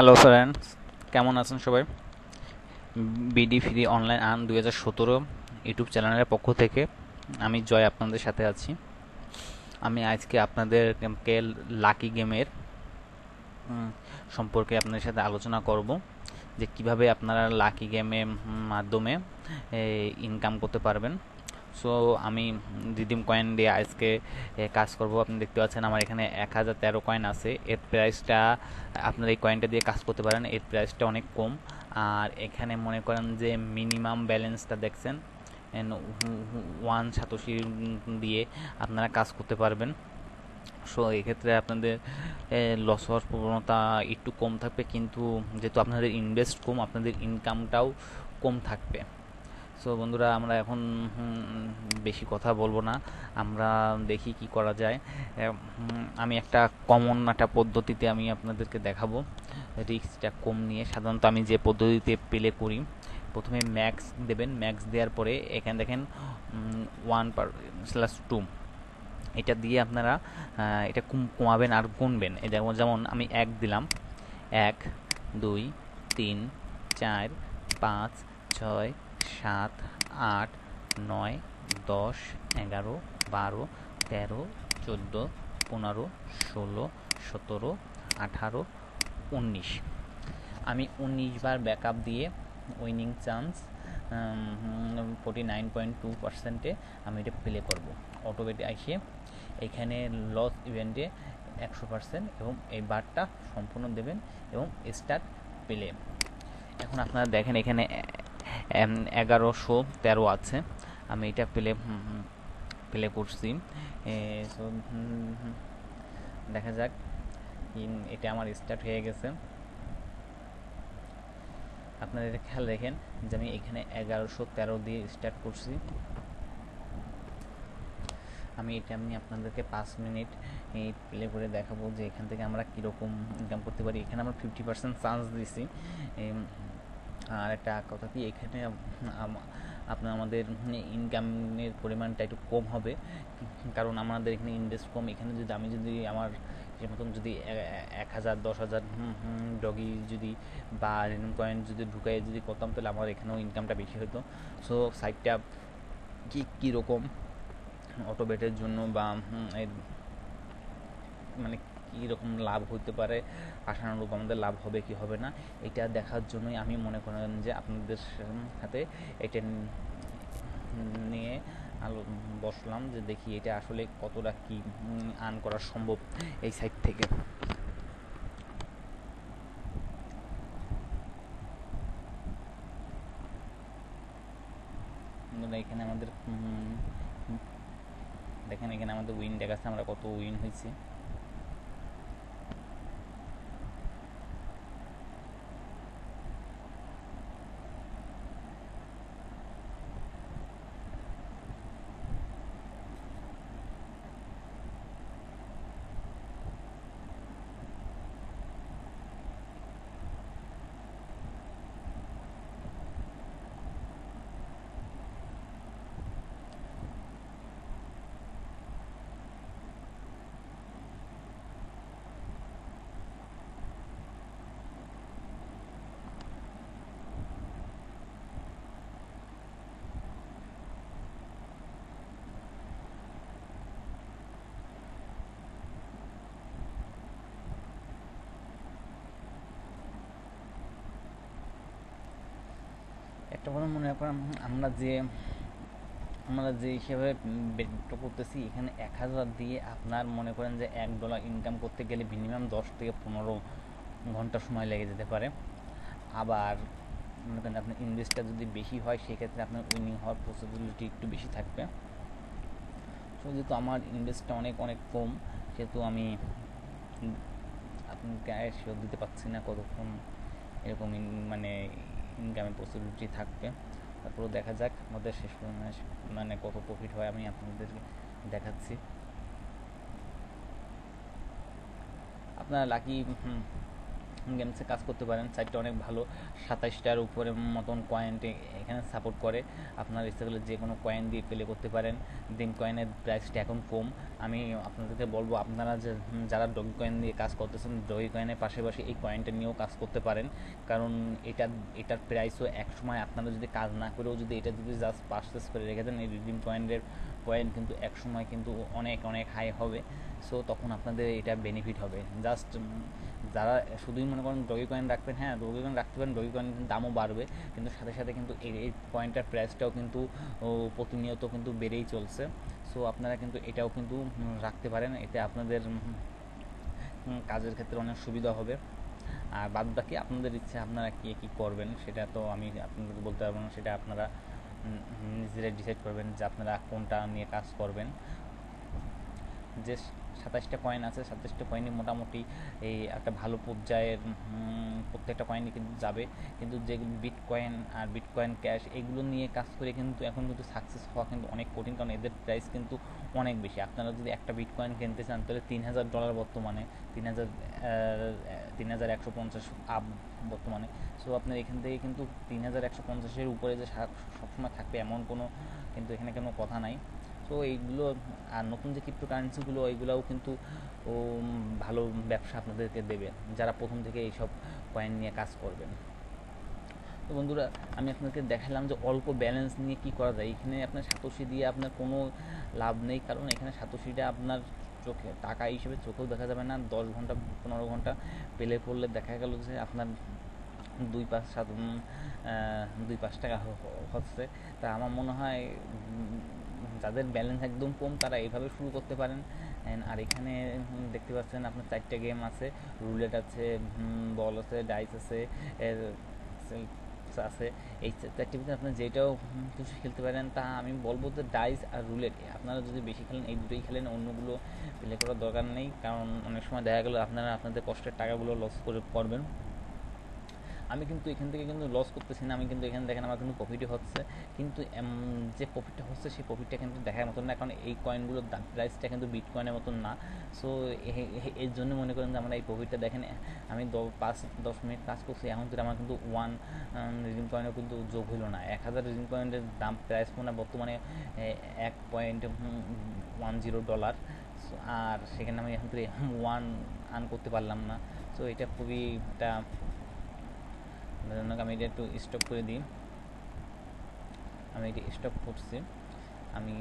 Hello friends, কেমন আছেন সবাই? BD free online earn 2017 YouTube চ্যানেলের পক্ষ থেকে আমি জয় আপনাদের সাথে আছি। আমি আজকে আপনাদেরকে লাকি গেমের সম্পর্কে আপনাদের সাথে আলোচনা করব যে কিভাবে আপনারা লাকি গেমের মাধ্যমে ইনকাম করতে পারবেন। সো আমি রিডিম কয়েন দিয়ে আজকে কাজ করব। আপনি দেখতে পাচ্ছেন আমার এখানে 1013 কয়েন আছে। এর প্রাইসটা, আপনারা এই কয়েনটা দিয়ে কাজ করতে পারেন, এর প্রাইসটা অনেক কম। আর এখানে মনে করেন যে মিনিমাম ব্যালেন্সটা দেখছেন 1 সাতোশি দিয়ে আপনারা কাজ করতে পারবেন। সো এক্ষেত্রে আপনাদের লস হওয়ার প্রবণতা একটু কম থাকবে, কিন্তু যেহেতু আপনাদের ইনভেস্ট কম, আপনাদের ইনকামটাও কম থাকবে। সো বন্ধুরা, আমরা এখন বেশি কথা বলবো না, আমরা দেখি কি করা যায়। আমি একটা কমন একটা পদ্ধতিতে আমি আপনাদেরকে দেখাবো, রিস্কটা কম নিয়ে। সাধারণত আমি যে পদ্ধতিতে প্লে করি, প্রথমে ম্যাক্স দেবেন। ম্যাক্স দেওয়ার পরে এখানে দেখেন 1/2 এটা দিয়ে আপনারা এটা কমাবেন আর গুনবেন। এই যেমন আমি 1 দিলাম, 1, 2, 3, 4, 5, 6, 7, 8, 9, 10, 11, 12, 13, 14, 15, 16, 17, 18, 19। আমি 19 বার ব্যাকআপ দিয়ে উইনিং চান্স 49.2%-এ আমি এটা প্লে করব। অটোমেটিক আসে এখানে লস ইভেন্টে 100%, এবং এই বারটা সম্পূর্ণ দেবেন এবং স্টার্ট প্লে। এখন আপনারা দেখেন এখানে 1113 আছে। আমি এটা প্লে করছি। সো দেখা যাক, এটা আমার স্টার্ট হয়ে গেছে। আপনারা এটা খেয়াল দেখেন যে আমি এখানে 1113 দিয়ে স্টার্ট করছি। আমি আপনাদেরকে 5 মিনিট এই প্লে করে দেখাবো যে এখান থেকে আমরা কীরকম ইনকাম করতে পারি। এখানে আমরা 50% চান্স দিছি। আর একটা কথা কি, এখানে আমাদের ইনকামের পরিমাণটা একটু কম হবে, কারণ আমাদের এখানে ইনভেস্ট কম। এখানে যদি আমি আমার যে মতন যদি 1000 10,000 ডগি যদি বা রেনুম কয়েন যদি ঢুকাই যদি করতাম, তাহলে আমার এখানেও ইনকামটা বেশি হতো। সো সাইটটা কীরকম অটোবেটের জন্য বা মানে কীরকম লাভ হতে পারে, আশানুরূপ আমাদের লাভ হবে কি হবে না, এটা দেখার জন্যই আমি মনে করেন যে আপনাদের সাথে এটা নিয়ে বসলাম, যে দেখি এটা আসলে কতটা কি আর্ন করা সম্ভব এই সাইট থেকে। এখানে আমাদের দেখেন, এখানে আমাদের উইন দেখাচ্ছে আমরা কত উইন হয়েছি। একটা কথা মনে করেন, আমরা যে হিসেবে বেটটা করতেছি, এখানে 1000 দিয়ে আপনার মনে করেন যে $1 ইনকাম করতে গেলে মিনিমাম 10 থেকে 15 ঘন্টা সময় লেগে যেতে পারে। আবার মনে করেন আপনার ইনভেস্টটা যদি বেশি হয়, সেক্ষেত্রে আপনার উইনিং হওয়ার পসিবিলিটি একটু বেশি থাকবে। সো যেহেতু আমার ইনভেস্টটা অনেক অনেক কম, সেহেতু আমি আপনাকে শিওর দিতে পারছি না কতক্ষণ এরকম মানে ইনকামের পসিবিলিটি থাকবে। তারপরেও দেখা যাক আমাদের শেষ মানে কত প্রফিট হয়, আমি আপনাদেরকে দেখাচ্ছি। আপনারা লাকি গেমসে কাজ করতে পারেন। সাইটটা অনেক ভালো, 27টার উপরে মতন কয়েনটি এখানে সাপোর্ট করে। আপনার ইচ্ছা করলে যে কোনো কয়েন দিয়ে প্লে করতে পারেন। ড্রিম কয়েনের প্রাইসটা এখন কম। আমি আপনাদেরকে বলবো, আপনারা যারা ডগি কয়েন দিয়ে কাজ করতেছেন, ডগি কয়েনের পাশাপাশি এই কয়েনটা নিয়েও কাজ করতে পারেন। কারণ এটার প্রাইসও একসময় আপনারা যদি কাজ না করেও যদি এটা যদি জাস্ট পারচেস করে রেখে দেন, এই রিডিম কয়েনের কয়েন কিন্তু একসময় কিন্তু অনেক অনেক হাই হবে। সো তখন আপনাদের এটা বেনিফিট হবে। জাস্ট যারা শুধুই মনে করেন ডগি কয়েন রাখবেন, হ্যাঁ ডগি কয়েন রাখতে পারেন, ডগি কয়েন দামও বাড়বে, কিন্তু সাথে সাথে কিন্তু এই কয়েনটার প্রাইসটাও কিন্তু প্রতিনিয়ত কিন্তু বেড়েই চলছে। সো আপনারা কিন্তু এটাও কিন্তু রাখতে পারেন, এতে আপনাদের কাজের ক্ষেত্রে অনেক সুবিধা হবে। আর বাদ বাকি আপনাদের ইচ্ছে, আপনারা কী করবেন সেটা তো আমি আপনাদেরকে বলতে পারবো না, সেটা আপনারা নিজেরাই ডিসাইড করবেন যে আপনারা কোনটা নিয়ে কাজ করবেন। যে 27টা কয়েন আছে, 27টা কয়েনই মোটামুটি এই একটা ভালো পর্যায়ের, প্রত্যেকটা কয়েনই কিন্তু যাবে। কিন্তু যে বিটকয়েন আর বিটকয়েন ক্যাশ এগুলো নিয়ে কাজ করে কিন্তু এখন কিন্তু সাকসেস হওয়া কিন্তু অনেক কঠিন, কারণ এদের প্রাইস কিন্তু অনেক বেশি। আপনারা যদি একটা বিটকয়েন কিনতে চান তাহলে $3000 বর্তমানে, 3150 আপ বর্তমানে। সো আপনার এখান থেকে কিন্তু 3150-এর উপরে যে সবসময় থাকবে এমন কোনো কিন্তু এখানে কোনো কথা নাই। তো এইগুলো, আর নতুন যে ক্রিপ্টো কারেন্সিগুলো এইগুলোও কিন্তু ভালো ব্যবসা আপনাদেরকে দেবে যারা প্রথম থেকে এইসব কয়েন নিয়ে কাজ করবেন। তো বন্ধুরা, আমি আপনাদেরকে দেখালাম যে অল্প ব্যালেন্স নিয়ে কি করা যায়। এখানে আপনার সাতোশি দিয়ে আপনার কোনো লাভ নেই, কারণ এখানে সাতোশিটা আপনার চোখে টাকা হিসেবে চোখেও দেখা যাবে না। 10 ঘন্টা 15 ঘন্টা পেলে পড়লে দেখা গেল যে আপনার 2-5 টাকা হচ্ছে। তা আমার মনে হয় যাদের ব্যালেন্স একদম কম তারা এইভাবে শুরু করতে পারেন। আর এখানে দেখতে পাচ্ছেন আপনার 4টে গেম আছে, রুলেট আছে, বল আছে, ডাইস আছে, আছে। এই 4টির ভিতরে আপনার যেটাও কিছু খেলতে পারেন। তা আমি বলবো যে ডাইস আর রুলেট আপনারা যদি বেশি খেলেন, এই দুটোই খেলেন, অন্যগুলো প্লে করার দরকার নেই। কারণ অনেক সময় দেখা গেলো আপনারা আপনাদের কষ্টের টাকাগুলো লস করবেন। আমি কিন্তু এখান থেকে কিন্তু লস করতেছি না, আমি কিন্তু এখানে দেখেন আমার কিন্তু প্রফিটই হচ্ছে। কিন্তু যে প্রফিটটা হচ্ছে সেই প্রফিটটা কিন্তু দেখার মতন না, কারণ এই কয়েনগুলোর দাম প্রাইসটা কিন্তু বিটকয়েনের মতন না। সো এর জন্য মনে করেন যে আমরা এই প্রফিটটা দেখেন, আমি 5-10 মিনিট কাজ করছি, এখন কিন্তু আমার কিন্তু 1 রিডিম কয়েনও কিন্তু যোগ হইল না। 1000 রিডিম কয়েনের দাম প্রাইস মনে বর্তমানে $1.10। আর সেখানে আমি এখন থেকে 1 আর্ন করতে পারলাম না। সো এটা খুবই একটা, জন্য আমি এটা একটু স্টপ করে দিই। আমি এটি স্টপ করছি। আমি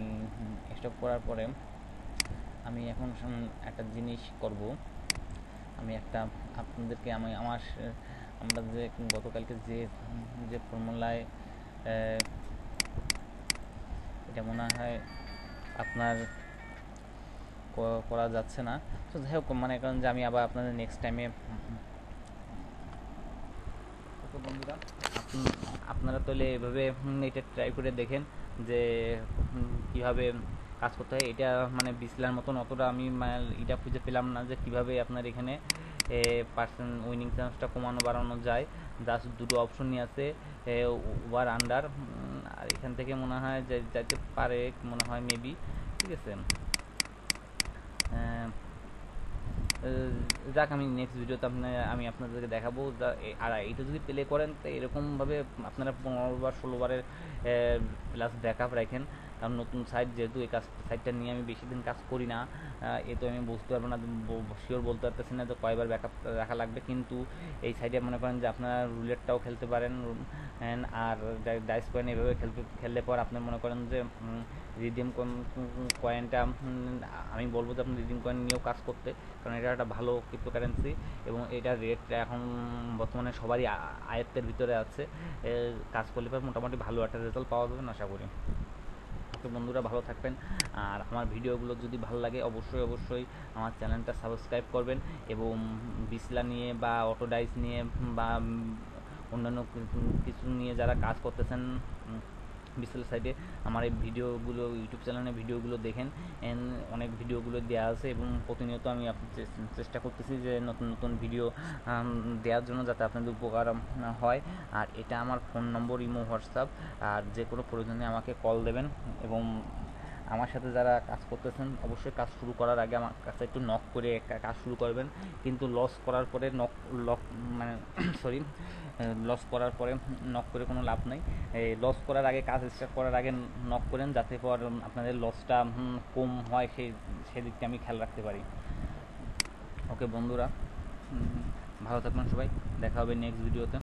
স্টপ করার পরে আমি এখন একটা জিনিস করব। আমি একটা আপনাদেরকে আমরা যে গতকালকে যে ফর্মুলায়, এটা মনে হয় আপনার করা যাচ্ছে না। তো যাই হোক, মানে কারণ যে আমি আবার আপনাদের নেক্সট টাইমে, তো বন্ধুরা আপনারা তাহলে এভাবে এটা ট্রাই করে দেখেন যে কীভাবে কাজ করতে হয়। এটা মানে বিসলার মতন অতটা আমি এটা খুঁজে পেলাম না যে কীভাবে আপনার এখানে পার্সেন্ট উইনিং চান্সটা কমানো বাড়ানো যায়। জাস্ট দুটো অপশন নিয়ে আছে, ওভার আন্ডার, আর এখান থেকে মনে হয় যে যাইতে পারে, মনে হয় মেবি। ঠিক আছে, যাক আমি নেক্সট ভিডিওতে আমি আপনাদেরকে দেখাবো। আর এটা যদি প্লে করেন তো এরকমভাবে আপনারা 15 বার 16 বারের প্লাস ব্যাকআপ রাখেন। কারণ নতুন সাইট যেহেতু, এই সাইটটা নিয়ে আমি বেশি দিন কাজ করি না, এ তো আমি বুঝতে পারবো না, শিওর বলতে পারতেছি না যে কয়বার ব্যাকআপ রাখা লাগবে। কিন্তু এই সাইটে মনে করেন যে আপনারা রুলেটটাও খেলতে পারেন, আর ডাইস কয়েন এভাবে খেললে পর আপনার মনে করেন যে রিডিম কয়েনটা, আমি বলবো যে আপনি রিডিম কয়েন নিয়েও কাজ করতে, কারণ এটা একটা ভালো ক্রিপ্টোকারেন্সি এবং এটার রেটটা এখন বর্তমানে সবারই আয়ত্তের ভিতরে আছে। কাজ করলে পর মোটামুটি ভালো একটা রেজাল্ট পাওয়া যাবে আশা করি। তো বন্ধুরা ভালো থাকবেন, আর আমার ভিডিওগুলো যদি ভালো লাগে অবশ্যই আমার চ্যানেলটা সাবস্ক্রাইব করবেন, এবং বিসলা নিয়ে বা অটোডাইস নিয়ে বা অন্যান্য কিছু নিয়ে যারা কাজ করতেছেন বিসেল সাইডে, আমার এই ভিডিওগুলো ইউটিউব চ্যানেলে ভিডিওগুলো দেখেন। অনেক ভিডিওগুলো দেওয়া আছে এবং প্রতিনিয়ত আমি চেষ্টা করতেছি যে নতুন নতুন ভিডিও দেওয়ার জন্য, যাতে আপনাদের উপকার হয়। আর এটা আমার ফোন নম্বর, ইমো, হোয়াটসঅ্যাপ, আর যে কোনো প্রয়োজনে আমাকে কল দেবেন। এবং আমার সাথে যারা কাজ করতেছেন অবশ্যই কাজ শুরু করার আগে আমার কাছে একটু নক করে কাজ শুরু করবেন, কিন্তু লস করার পরে লক মানে সরি লস করার পরে নক করে কোনো লাভ নেই। লস করার আগে, কাজ স্টার্ট করার আগে নক করেন, যাতে পর আপনাদের লসটা কম হয়, সেদিকটা আমি খেয়াল রাখতে পারি। ওকে বন্ধুরা, ভালো থাকবেন সবাই, দেখা হবে নেক্সট ভিডিওতে।